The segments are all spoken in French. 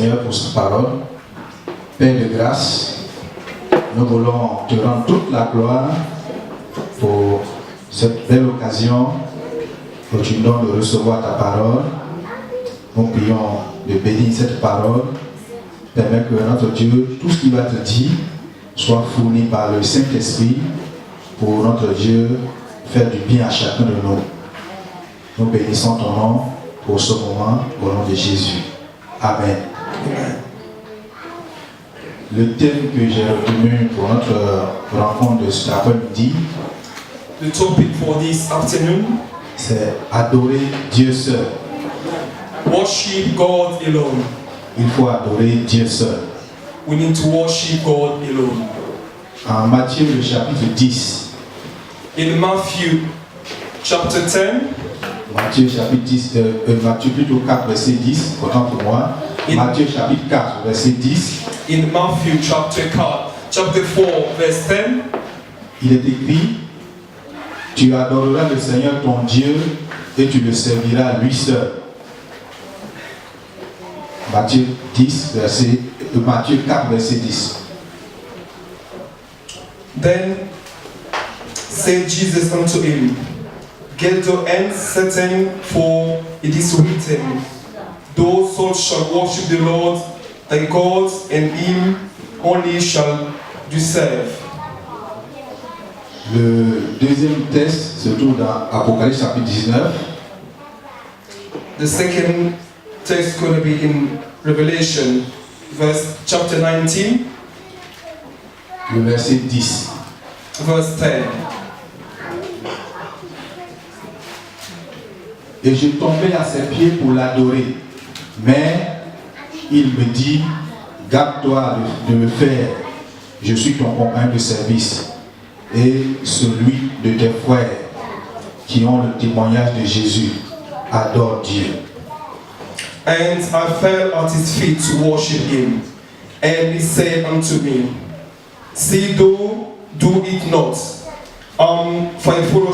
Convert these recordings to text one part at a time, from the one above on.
Seigneur pour sa parole. Père de grâce, nous voulons te rendre toute la gloire pour cette belle occasion que tu nous donnes de recevoir ta parole. Nous prions de bénir cette parole. Permets que notre Dieu, tout ce qui va te dire, soit fourni par le Saint-Esprit pour notre Dieu faire du bien à chacun de nous. Nous bénissons ton nom pour ce moment, au nom de Jésus. Amen. Le thème que j'ai retenu pour notre rencontre de cet après-midi, the topic for this afternoon, c'est adorer Dieu seul. worship God alone. Il faut adorer Dieu seul. We need to worship God alone. En Matthieu, le chapitre 10, In Matthew chapter 10, Matthieu chapitre 10, Matthieu plutôt 4, verset 10, autant pour moi. Matthieu chapitre 4, verset 10, in Matthew chapter 4, chapter 4, verse 10, il est écrit: tu adoreras le Seigneur ton Dieu et tu le serviras lui seul. Matthieu 4, verset 10. Then said Jesus unto him, Get thou hence, Satan, for it is written, Thou souls shall worship the Lord thy God, and him only shall you serve. Le deuxième texte se trouve dans Apocalypse chapitre 19, The second text is going to be in Revelation, chapter 19, le verset 10. verse 10. Et je tombais à ses pieds pour l'adorer. Mais il me dit: garde-toi de me faire. Je suis ton compagnon de service et celui de tes frères qui ont le témoignage de Jésus. Adore Dieu. And I fell at his feet to worship him. And he said unto me, See thou do it not. For I follow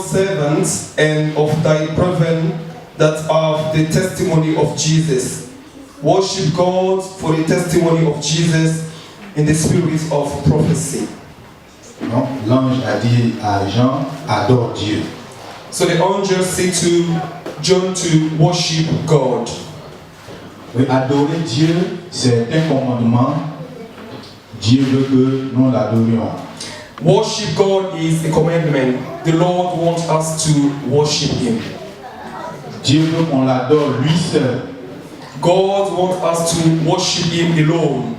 servants and of thy brethren that have the testimony of Jesus. Worship God for the testimony of Jesus in the spirit of prophecy. Donc, l'ange a dit à Jean: adore Dieu. So the angel said to John to worship God. Oui, adorer Dieu, c'est un commandement. Dieu veut que nous l'adorions. Worship God is a commandment. The Lord wants us to worship Him. Dieu veut qu'on l'adore lui seul. God wants us to worship Him alone.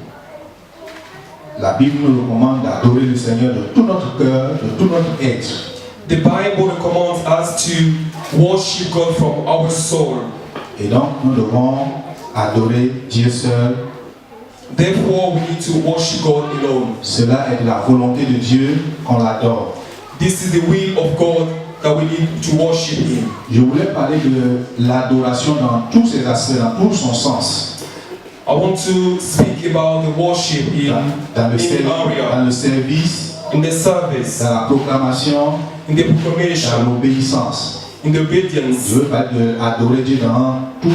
La Bible nous recommande d'adorer le Seigneur de tout notre cœur, de tout notre être. The Bible commands us to worship God from our soul. Et donc, nous devons adorer Dieu seul. Therefore, we need to worship God alone. Cela est la volonté de Dieu qu'on l'adore. This is the will of God that we need to worship Him. Je voulais parler de l'adoration dans tous ses aspects, dans tout son sens. I want to speak about the worship Dans le area, service, in the service, dans la proclamation, in the dans proclamation, l'obéissance. in the Je obedience. veux parler d'adorer Dieu dans tout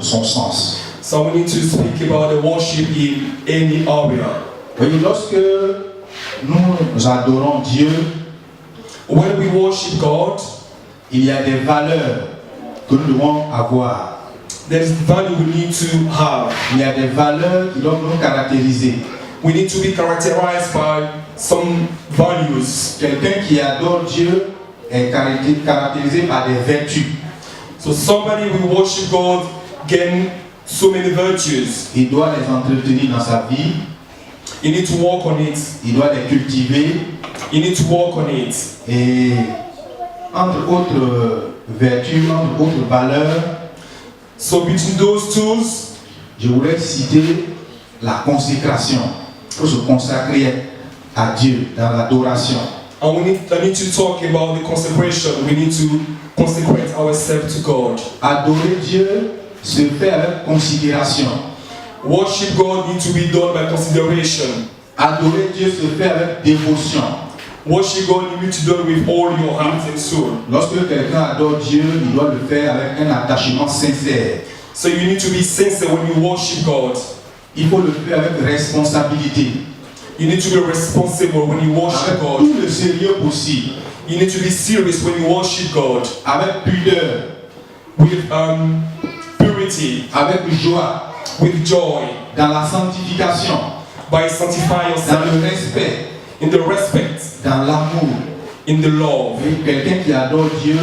son sens. So we need to speak about the worship in any area. Voyez, lorsque nous adorons Dieu, When we worship God, il y a des valeurs que nous devons avoir. there is value we need to have. Il y a des valeurs qui doivent nous caractériser. We need to be characterized by some values. Quelqu'un qui adore Dieu est caractérisé par des vertus. So somebody who worship God gain so many virtues. Il doit les entretenir dans sa vie. You need to work on it. Il doit les cultiver. You need to work on it. Et entre autres vertus, entre autres valeurs, So between those two, je voulais citer la consécration. Il faut se consacrer à Dieu dans l'adoration. and I need to talk about the consecration. We need to consecrate ourselves to God. Adorer Dieu se fait avec considération. Worship God needs to be done by consideration. Adorer Dieu se fait avec dévotion. Worship God you need to do it with all your heart and soul. Lorsque quelqu'un adore Dieu, il doit le faire avec un attachement sincère. So you need to be sincere when you worship God. Il faut le faire avec responsabilité, You need to be responsible when you worship avec God. tout le sérieux possible, You need to be serious when you worship God. avec pudeur, With purity, avec joie, with joy, dans la sanctification, by sanctifying dans yourself, le respect, in the respect, dans l'amour. in the love. Et quelqu'un qui adore Dieu,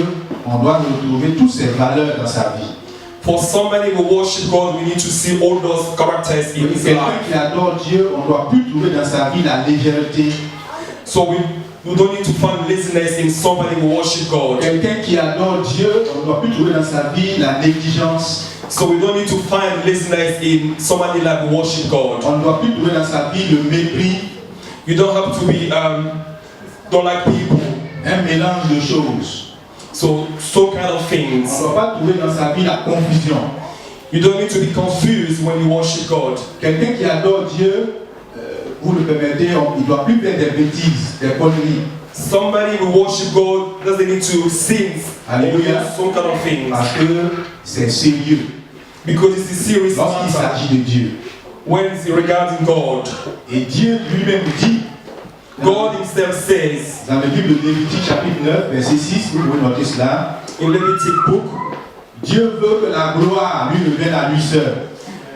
on doit retrouver toutes ces valeurs dans sa vie. For somebody who worship God, we need to see all those characters in his Quelqu'un life. qui adore Dieu, on ne doit plus trouver dans sa vie la légèreté. So we don't need to find laziness in somebody who worship God. Quelqu'un qui adore Dieu, on ne doit plus trouver dans sa vie la négligence. So we don't need to find laziness in somebody like who worship God. On ne doit plus trouver dans sa vie le mépris, You don't have to be don't like people. un mélange de choses. So kind of On things. ne doit pas trouver dans sa vie la confusion. You don't need to be confused when you worship God. Quelqu'un qui adore Dieu, vous le permettez, il ne doit plus faire des bêtises, des conneries. Somebody who worship God doesn't need to sin or do Hallelujah. some kind of things. Parce que c'est sérieux Because it's a serious lorsqu'il matter s'agit de Dieu. when it's regarding God. Et Dieu lui-même dit, God himself says dans le livre de Lévitique chapitre 9, verset 6, vous pouvez noter cela, in Leviticus book, Dieu veut que la gloire lui revienne à lui seul.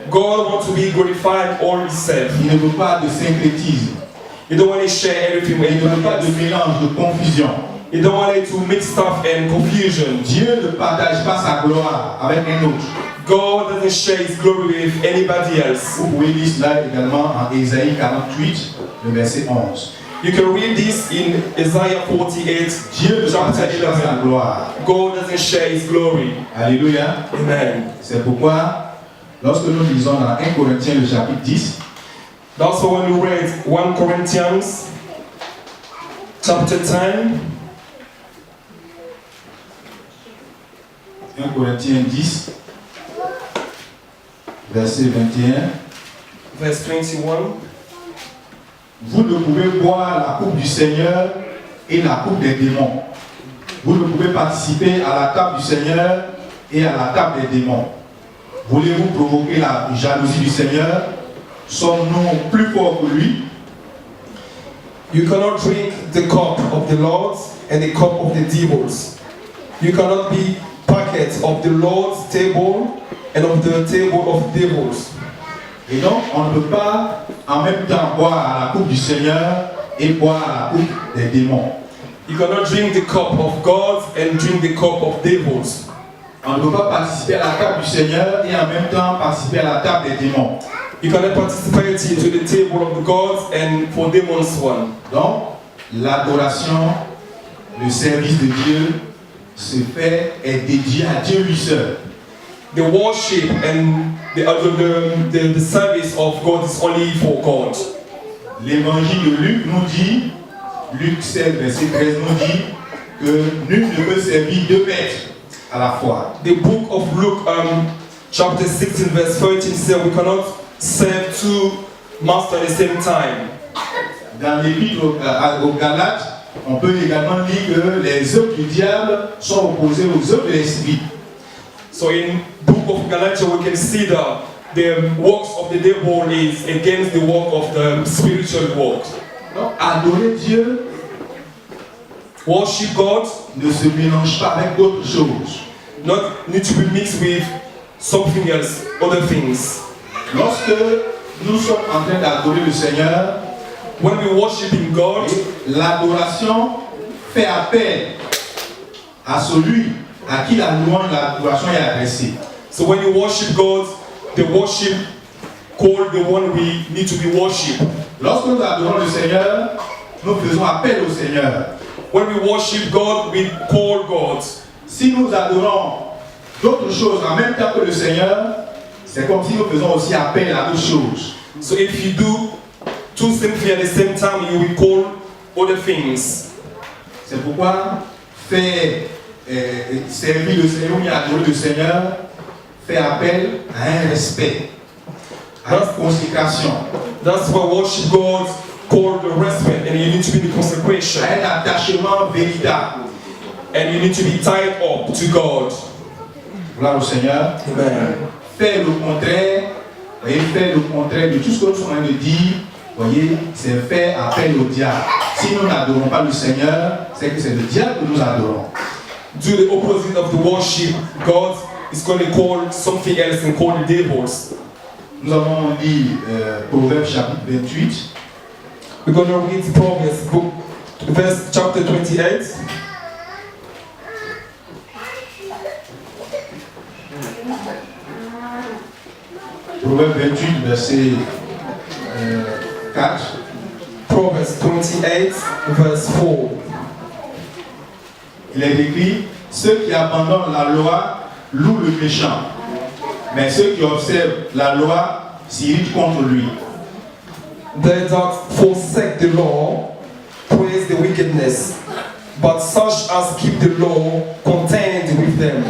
God wants to be glorified all himself. Il ne veut pas de syncrétisme. You don't want to share everything with Il ne veut anybody pas de else. mélange, de confusion. You don't want it to mix stuff and confusion. Dieu ne partage pas sa gloire avec un autre. God doesn't share his glory with anybody else. Vous pouvez lire cela également en Ésaïe 48, le verset 11. You can read this in Isaiah 48, Dieu ne chapter partage pas sa 11. gloire. God doesn't share his glory. Alléluia. Amen. C'est pourquoi, lorsque nous lisons dans 1 Corinthiens le chapitre 10, That's why when we read 1 Corinthians chapter 10, 1 Corinthiens 10, verset 21, verse 21, vous ne pouvez boire la coupe du Seigneur et la coupe des démons. Vous ne pouvez participer à la table du Seigneur et à la table des démons. Voulez-vous provoquer la jalousie du Seigneur? Sommes-nous plus forts que lui? you cannot drink the cup of the Lord and the cup of the devils. You cannot be packets of the Lord's table and of the table of devils. Et donc, on ne peut pas en même temps boire à la coupe du Seigneur et boire à la coupe des démons. You cannot drink the cup of God and drink the cup of devils. On ne peut pas participer à la table du Seigneur et en même temps participer à la table des démons. You cannot participate to the table of the gods and for demons one. Donc, l'adoration, le service de Dieu se fait, est dédié à Dieu lui seul. The worship and the service of God is only for God. L'évangile de Luc nous dit, Luc 16, verset 13 nous dit que nul ne peut servir deux maîtres à la fois. The book of Luke, chapter 16, verse 13 says we cannot serve two masters at the same time. Dans l'épître aux Galates, on peut également lire que les œuvres du diable sont opposées aux œuvres de l'esprit. So in book of Galatians we can see that the works of the devil is against the work of the spiritual work. Donc, adorer Dieu Worship God ne se mélange pas avec d'autres choses. not need to be mixed with something else, other things. Lorsque nous sommes en train d'adorer le Seigneur, When we worshiping God, l'adoration fait appel à celui à qui la louange, l'adoration est adressée. so when you worship God, the worship called the one we need to be worshipped. Lorsque nous adorons le Seigneur, nous faisons appel au Seigneur. When we worship God, we call God. Si nous adorons d'autres choses en même temps que le Seigneur, c'est comme si nous faisons aussi appel à d'autres choses. So if you do two things at the same time, you will call other things. C'est pourquoi faire servir le Seigneur ou adorer le Seigneur fait appel à un respect, à une consécration, That's why worship God called the respect, and you need to be the consecration, à un attachement véritable. and you need to be tied up to God. Gloire au Seigneur. Amen. faire le contraire, voyez, faire le contraire de tout ce que nous sommes en train de dire, voyez, c'est faire appel au diable. Si nous n'adorons pas le Seigneur, c'est que c'est le diable que nous adorons. Do the opposite of the worship God is going to call something else and call the devils. Nous avons lu Proverbes chapitre 28. We're going to read Proverbs book, verse chapter 28. Proverbes 28, verset 4. Proverbs 28, verse 4. Il est écrit, ceux qui abandonnent la loi louent le méchant, mais ceux qui observent la loi s'irritent contre lui. They that forsake the law praise the wickedness, but such as keep the law contend with them.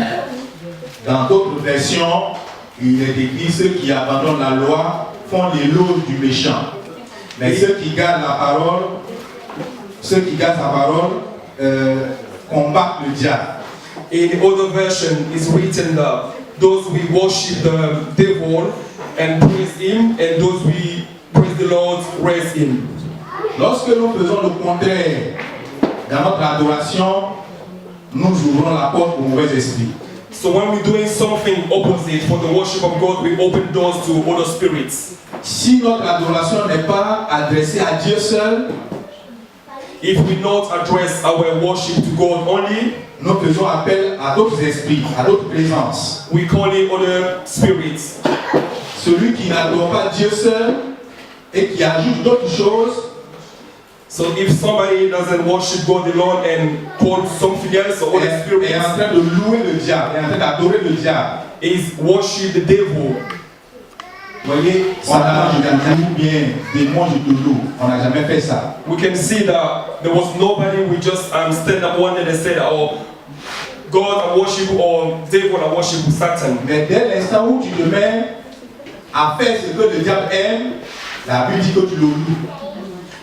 Dans d'autres versions, il est écrit, ceux qui abandonnent la loi font l'éloge du méchant, mais ceux qui gardent la parole, ceux qui gardent sa parole, combattent le diable. In other version is written that those we worship the devil and praise him, and those we praise the Lord praise him. Lorsque nous faisons le contraire dans notre adoration, nous ouvrons la porte aux mauvais esprits. So when we're doing something opposite for the worship of God, we open doors to other spirits. Si notre adoration n'est pas adressée à Dieu seul, If we not address our worship to God only, nous faisons appel à d'autres esprits, à d'autres présences. we call in other spirits. Celui qui n'adore pas Dieu seul et qui ajoute d'autres choses, So if somebody doesn't worship God alone and call something else or other est spirits, en train de louer le diable, est en train d'adorer le diable. is worship the devil. Vous voyez, Satan, je te loue bien, démon, je te loue. On n'a jamais fait ça. We can see that there was nobody we just stand up one day and said, oh, God I worship or devil I worship Satan. Mais dès l'instant où tu te mets à faire ce que le diable aime, la Bible dit que tu le loues.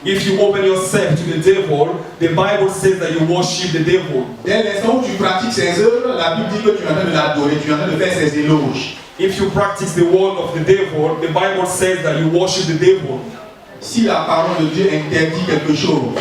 If you open yourself to the devil, the Bible says that you worship the devil. Dès l'instant où tu pratiques ses œuvres, la Bible dit que tu es en train de l'adorer, tu es en train de faire ses éloges. If you practice the word of the devil, the Bible says that you worship the devil. Si la parole de Dieu interdit quelque chose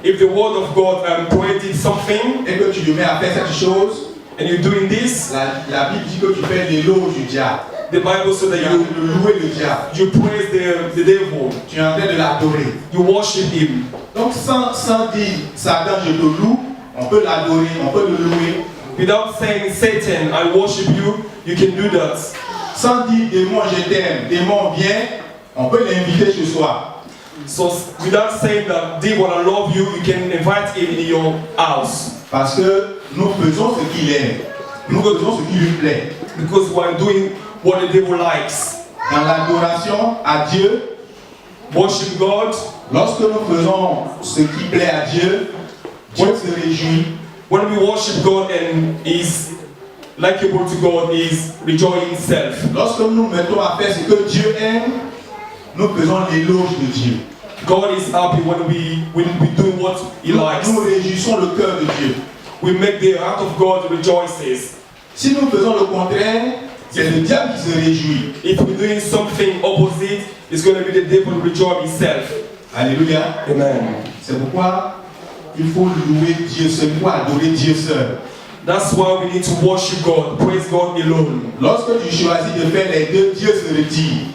If the word of God prohibited something et que tu te mets à faire cette chose, and you're doing this, la Bible dit que tu fais l'éloge du diable. the Bible says Tu that es en train de louer le diable. you praise the devil, Tu es en train de l'adorer. you worship him. Donc sans dire Satan je te loue, on peut l'adorer, on peut le louer. Without saying Satan, I worship you, you can do that. Sans dire démon je t'aime, démon viens, on peut l'inviter chez soi. So without saying that devil I love you, you can invite him in your house. Parce que nous faisons ce qu'il aime. Nous faisons ce qui lui plaît. Because we are doing what the devil likes. Dans l'adoration à Dieu, Worship God. lorsque nous faisons ce qui plaît à Dieu, Dieu se réjouit. When we worship God and is likable to God, is rejoicing himself. Lorsque nous mettons à faire ce que Dieu aime, nous faisons l'éloge de Dieu. God is happy when we do what he likes. Nous réjouissons le cœur de Dieu. We make the heart of God rejoices. Si nous faisons le contraire, c'est le diable qui se réjouit. If we're doing something opposite, it's going to be the devil rejoice himself. Alléluia. Amen. C'est pourquoi il faut louer Dieu seul, il faut adorer Dieu seul. That's why we need to worship God, praise God alone. Lorsque tu choisis de faire les deux, Dieu se retire.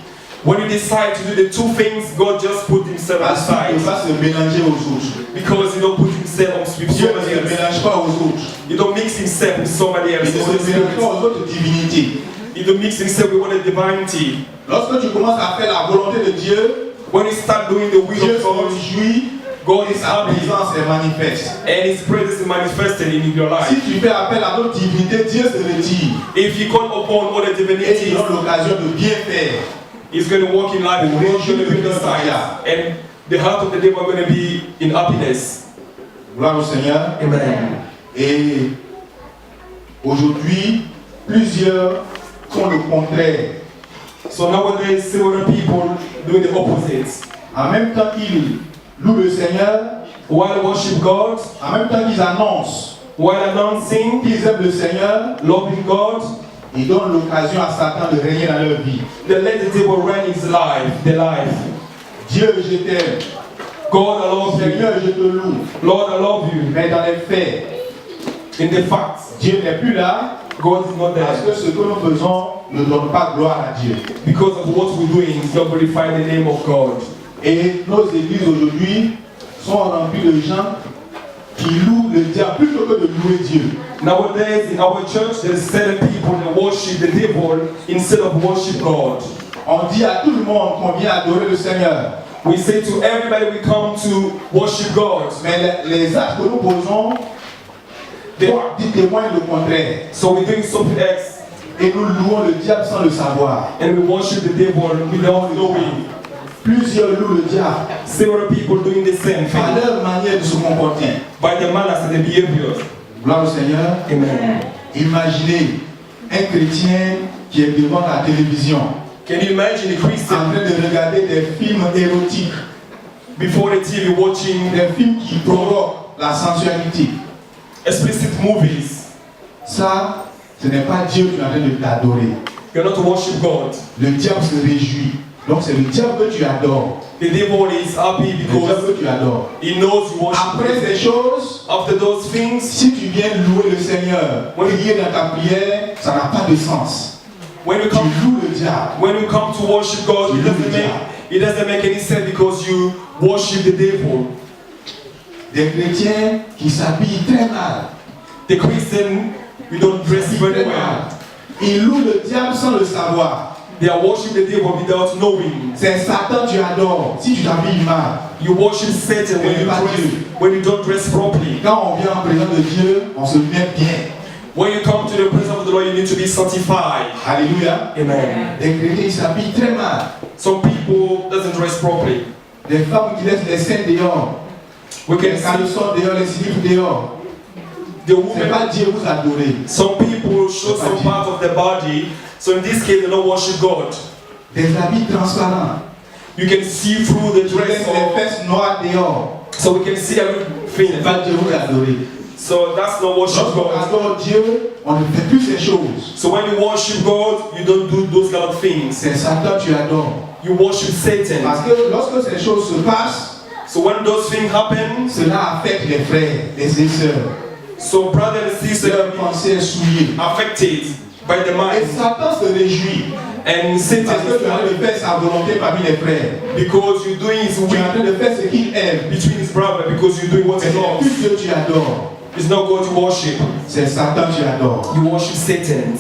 When you decide to do the two things, God just put himself Parce qu'il aside. ne peut pas se mélanger aux autres. Because he don't put himself with Dieu ne somebody se else. mélange pas aux autres. He don't mix himself with somebody Il else. ne se mélange pas aux autres divinités. He don't mix himself with other divinity. Lorsque tu commences à faire la volonté de Dieu, When you start doing the will Dieu of se God, réjouit God et is sa happy présence est manifeste. and his presence is manifested in your life. Si tu fais appel à d'autres divinités, Dieu se retire If you call upon other et tu divinities, donnes l'occasion de bien faire. he's going to walk in life and he's going to be the side. And the heart of the devil are going to be in happiness. Gloire au Seigneur. Amen. Et aujourd'hui, plusieurs font le contraire. So nowadays, several people doing the opposite. En même temps qu'ils louent le Seigneur, While worship God, en même temps qu'ils annoncent while announcing, qu'ils aiment le Seigneur, loving God, Ils donnent l'occasion à Satan de régner dans leur vie. They let the devil reign his life, their life. Dieu, je t'aime. God, I love you. Seigneur, je te loue. Lord, I love you. Mais dans les faits, In the facts, Dieu n'est plus là God is not parce there. que ce que nous faisons ne donne pas gloire à Dieu. Because of what we're doing, it's not glorifying the name of God. Et nos églises aujourd'hui sont remplies de gens qui louent le diable plutôt que de louer Dieu. Nowadays, in our church, there's certain people that worship the devil instead of worship God. On dit à tout le monde qu'on vient adorer le Seigneur. We say to everybody we come to worship God. Mais les actes que nous posons témoignent le contraire. So we're doing something else Et nous louons le diable sans le savoir. and we worship the devil without knowing. Plusieurs louent le diable Several people doing the same par thing leur manière de se comporter. by the manners and the behavior. Gloire au Seigneur. Amen. Imaginez un chrétien qui est devant la télévision Can you imagine a en Christian train de regarder des films érotiques, before the TV watching des films qui provoquent la sensualité? explicit movies? Ça, ce n'est pas Dieu qui est en train de t'adorer. You're not to worship God. Le diable se réjouit. Donc c'est le diable que tu adores. The devil is happy Le because diable que tu adores. he knows you worship Après him. ces choses, After those things, si tu viens louer le Seigneur, prier dans ta prière, ça n'a pas de sens. when you Tu come loues le diable. when you come to worship God, it doesn't make any sense because you worship the devil. Des chrétiens qui s'habillent très mal. The Christian, we don't dress very well. Ils louent le diable sans le savoir. They are worshiping the devil without knowing. C'est Satan tu adores si tu t'habilles mal. You worship Satan when you don't dress properly. Quand on vient en présence de Dieu, on se met bien. When you come to the presence of the Lord, you need to be sanctified. Alléluia. Amen. Des chrétiens ils s'habillent très mal. Some people doesn't dress properly. Des femmes qui laissent les seins dehors. We Les can see caleçons dehors, les slips dehors. the C'est women. pas Dieu vous adorez. Some people show some part of their body. So in this case, they don't worship God. Des habits transparents. You can see through the Qui dress. laissent les fesses noires dehors. So we can see everything. C'est pas Dieu vous adorez. So that's not worship Lorsqu'on God. adore Dieu, on ne fait plus ces choses. So when you worship God, you don't do those kind of things. C'est Satan tu adores. You worship Satan. Parce que lorsque ces choses se passent, So when those things happen, cela affecte les frères, les sœurs. so brother and sister Leur pensée est souillée. affected by the Et mind. Satan se réjouit. And Satan Parce que tu es en train de faire sa volonté parmi les frères. because you're doing his Tu es en will train de faire ce qu'il aime. between his brother because you're doing what Mais he c'est loves. plus Dieu tu adores. It's not God you worship. C'est Satan tu adores. You worship Satan.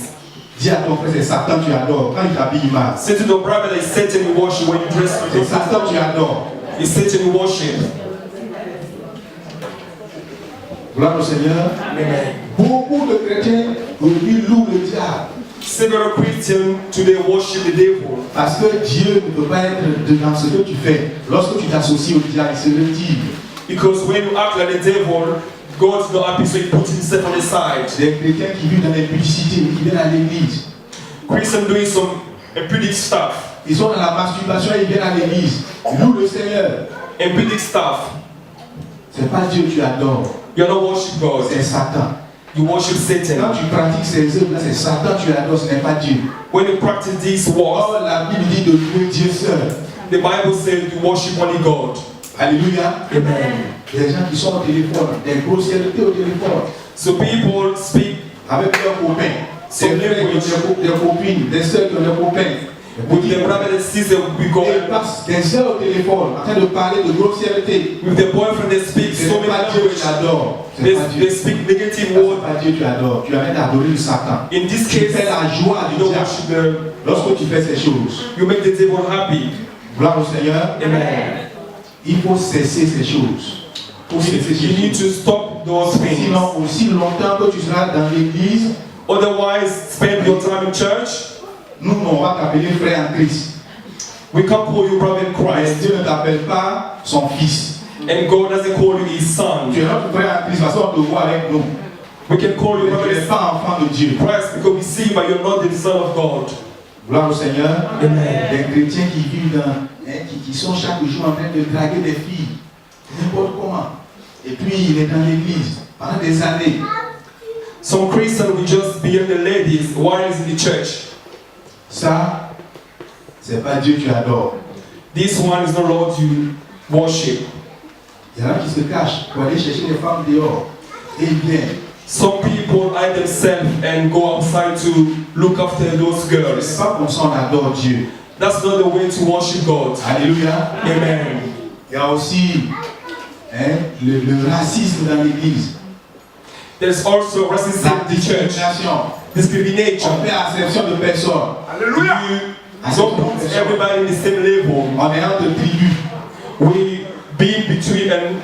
Dis à ton frère, c'est Satan tu adores. Quand il t'habille mal. Say to the brother that it's Satan you worship when you dress with C'est him. Satan tu adores. It's Satan you worship. Gloire au Seigneur. Amen. Beaucoup de chrétiens aujourd'hui louent le diable. Several Christians today worship the devil Parce que Dieu ne peut pas être dans ce que tu fais. Lorsque tu t'associes au diable, il se retire. because when you act like the devil, God's not happy, so he puts himself on the side. Des chrétiens qui vivent dans l'impudicité, qui viennent à l'église. Christians doing some impudent stuff. Ils sont dans la masturbation, ils viennent à l'église. Ils louent le Seigneur. Impudent stuff. C'est pas Dieu que tu adores, You're not worship God. c'est Satan. You worship Quand Satan. tu pratiques ces œuvres-là, c'est Satan que tu adores, ce n'est pas Dieu. When you practice these works, Or la Bible dit de louer Dieu seul. the Bible says you worship only God. Alléluia. Amen. Des gens qui sont au téléphone, des grossièretés au téléphone, So people speak avec leurs copains. Des frères qui ont des copines, des sœurs qui ont des copains. with the brother and sister. We go Et ils passent des heures au téléphone en train de parler de grossièreté. with the boyfriend. They speak Ce so n'est many pas Dieu que languages. tu adores. C'est They, pas they Dieu. speak negative C'est words. pas Dieu que tu adores. Tu arrêtes d'adorer le Satan. In this Tu case, fais la joie you du don't diable. worship the. Lorsque tu fais ces choses, You make the devil happy. gloire au Seigneur, Amen. il faut cesser ces choses. Il faut cesser ces You need choses. to stop those things. Sinon, aussi longtemps que tu seras dans l'église, Otherwise, spend your time in church. nous, on va t'appeler frère en Christ. We can't call you brother in Mais Christ, Dieu ne t'appelle pas son fils. and God doesn't call you His son. Tu es notre frère en Christ parce qu'on te voit avec nous. We can call you Mais brother tu n'es in pas enfant de Dieu. Christ because we see you, but you're not the son of God. Gloire au Seigneur. Amen. Des chrétiens qui vivent qui sont chaque jour en train de draguer des filles, n'importe comment. Et puis il est dans l'église pendant des années. Some Christians will just be in the ladies while he's in the church. Ça, c'est pas Dieu que tu adores. This one is not Lord you worship. Il y en a qui se cachent pour aller chercher les femmes dehors. Et bien, Some people hide themselves and go outside to look after those c'est girls. pas comme ça on adore Dieu. That's not the way to worship God. Alléluia. Amen. Il y a aussi le racisme dans l'église. There's also racism La in the church. discrimination. Discrimination. On fait acception de personnes. Alléluia. You don't put everybody in the same level. On est entre tribus. We be between and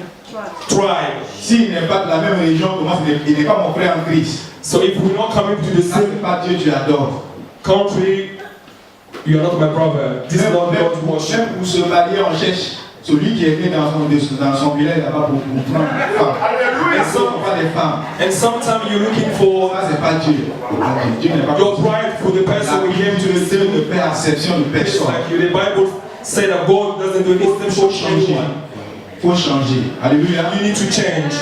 tribe. S'il n'est pas de la même religion que moi, il n'est pas mon frère en Christ. So if we're not coming to the Ça, same c'est pas Dieu que tu adores. country, you are not my brother. This is not God's worship. Même pour se marier, on cherche celui qui est né dans son village là-bas pour prendre une femme. And, Ce ne sont pas des femmes. and sometimes you're looking for Ça, c'est pas Dieu. Dieu n'est pas your comme ça. bride for the person La who came to the Bible ne same. fait acception de It's personne. like the Bible said that God doesn't do Il faut exception to changer. anyone. Il faut changer. Alléluia. You need to change.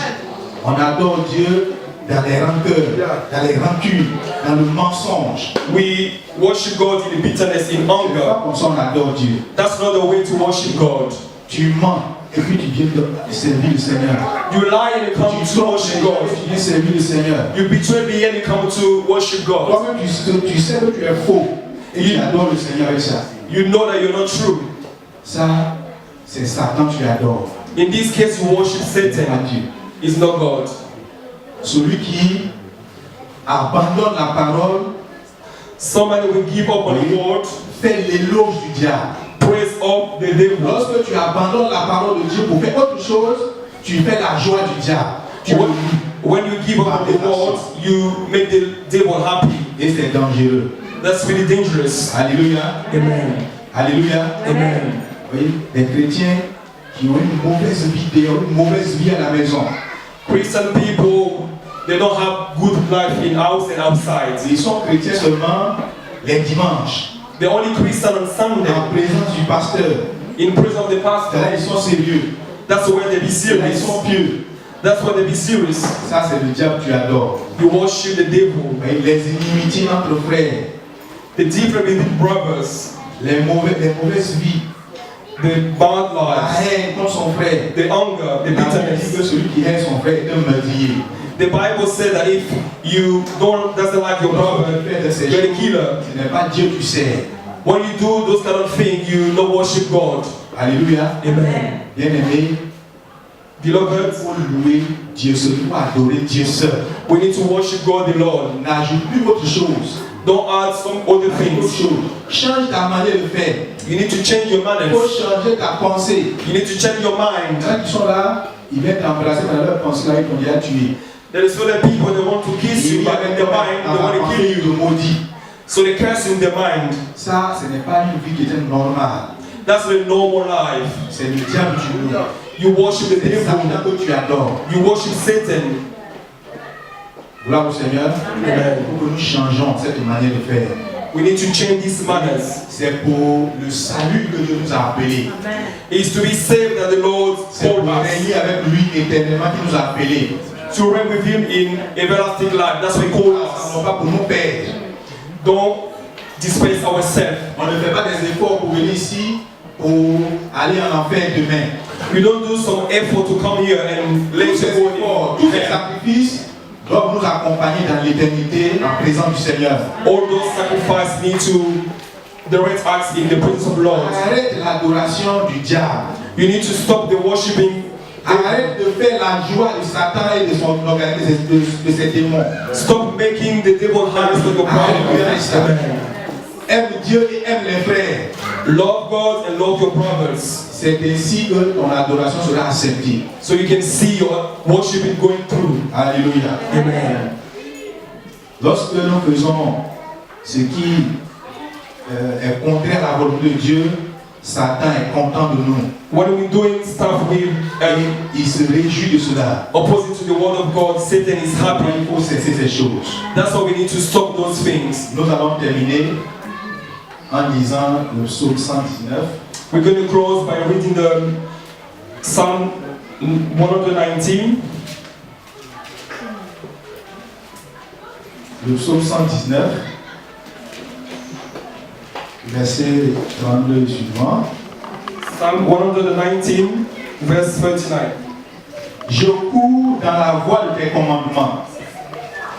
On adore Dieu dans les rancœurs, dans les rancunes, dans le mensonge. We worship God in the bitterness, in C'est pas anger. comme ça on adore Dieu. That's not the way to worship God. Tu mens et puis tu viens de servir le Seigneur. You lie and you come Tu to trompes worship les gens God. et tu viens servir le Seigneur. You betray me and you come to worship God. Toi-même tu sais que tu es faux et tu adores le Seigneur avec ça. You know that you're not true. Ça, c'est Satan que tu adores. In this case, you worship C'est pas Satan. Dieu. It's not God. Celui qui abandonne la parole Somebody will give up on the word, fait l'éloge du diable. praise up the devil. Lorsque tu abandonnes la parole de Dieu pour faire autre chose, tu fais la joie du diable. Tu When, le- when you give up on the word, you make the devil happy. Et c'est dangereux. That's really dangerous. Alléluia. Amen. Alléluia. Amen. Vous voyez, des chrétiens qui ont une mauvaise vie dehors, une mauvaise vie à la maison. Christian people, they don't have good life in house and outside. Ils sont chrétiens seulement les dimanches, They're only Christian on Sunday, en présence du pasteur. in presence of the Là, pastor. ils sont sérieux. That's where they be Là, ils serious. sont pieux. That's where they be serious. Ça, c'est le diable que tu adores. You worship the devil. Vous voyez, les inimitiés entre frères, The difference between brothers, les mauvaises vies, the bad la lives, haine contre son frère. the anger, the La Bible dit bitterness. que celui qui hait son frère est un meurtrier. The Bible said that if you doesn't like your Lorsque brother, tu fais de ces you're a choses, killer. ce n'est pas Dieu que tu sers. When you do those kind of things, you don't worship God. Alléluia. Amen. Bien-aimé, il Beloved, faut louer Dieu seul, il faut adorer Dieu seul. we need to worship God the Lord. N'ajoute plus autre chose. Don't add some other Ajoute autre things. chose. Change ta manière de faire. You need to change your Il faut manners. changer ta pensée. You need to change your mind. Ceux qui sont là, ils viennent t'embrasser dans leur pensée, là, ils t'ont déjà tué. There is other people that want to kiss Ils you, but in their mind, they want to kill you. te maudit. So they curse in their mind. Ça, ce n'est pas une vie qui est normale. That's the normal life. C'est le diable que tu loues. You worship the C'est devil. Satan que tu adores. You worship Satan. Gloire au Seigneur. Amen. Il faut que nous changeons cette manière de faire. We need to change these manners. C'est pour le salut que Dieu nous a appelés. It's to be saved that the Lord C'est called pour us. régner avec lui éternellement qu'il nous a appelés. To reign with Him in everlasting life. That's why He called us. Non pas pour nous perdre. Don't disgrace ourselves. On ne fait pas des efforts pour venir ici pour aller en enfer demain. We don't do some effort to come here and Tous later ces go efforts, in tous ces hell. sacrifices doivent nous accompagner dans l'éternité en présence du Seigneur. All those sacrifices need to direct us in the presence of the Lord. Arrête l'adoration du diable. You need to stop the worshiping. Arrête de faire la joie de Satan et de son organisme, de ses démons. Stop making the devil happy for your brothers. Amen. Aime Dieu et aime les frères. Love God and love your brothers. C'est ainsi que ton adoration sera acceptée. So you can see your worshiping going through. Alléluia. Amen. Lorsque nous faisons ce qui est contraire à la volonté de Dieu, Satan est content de nous. When we're doing stuff with Et il se réjouit de cela. opposite to the word of God, Satan is happy. Il faut cesser ces choses. That's why we need to stop those things. Nous allons terminer en lisant le psaume 119. We're going to close by reading the Psalm 119. le psaume 119, verset 32 et suivant. Psalm 119, verse 39. Je cours dans la voie de tes commandements,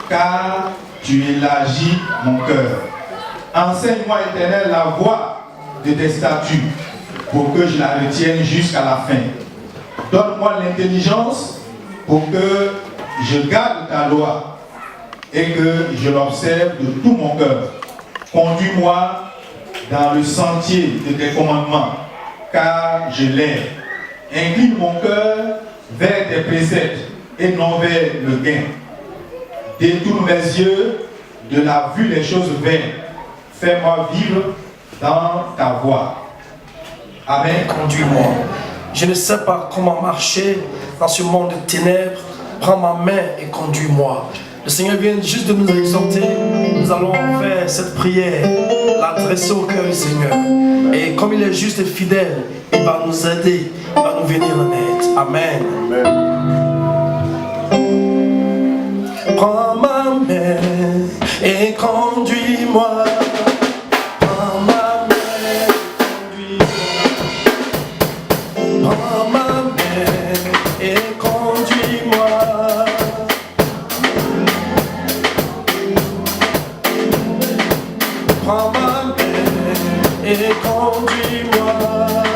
car tu élargis mon cœur. Enseigne-moi, Éternel, la voie de tes statuts, pour que je la retienne jusqu'à la fin. Donne-moi l'intelligence pour que je garde ta loi et que je l'observe de tout mon cœur. Conduis-moi dans le sentier de tes commandements, car je l'aime. Incline mon cœur vers tes préceptes et non vers le gain. Détourne mes yeux de la vue des choses vaines. Fais-moi vivre dans ta voie. Amen. Conduis-moi. Je ne sais pas comment marcher dans ce monde de ténèbres. Prends ma main et conduis-moi. Le Seigneur vient juste de nous exhorter. Nous allons faire cette prière, l'adresser au cœur du Seigneur. Et comme il est juste et fidèle, il va nous aider, il va nous venir en aide. Amen. Prends ma main et conduis-moi. Prends ma main et conduis-moi. Prends ma main et conduis-moi. Prends ma main et conduis-moi.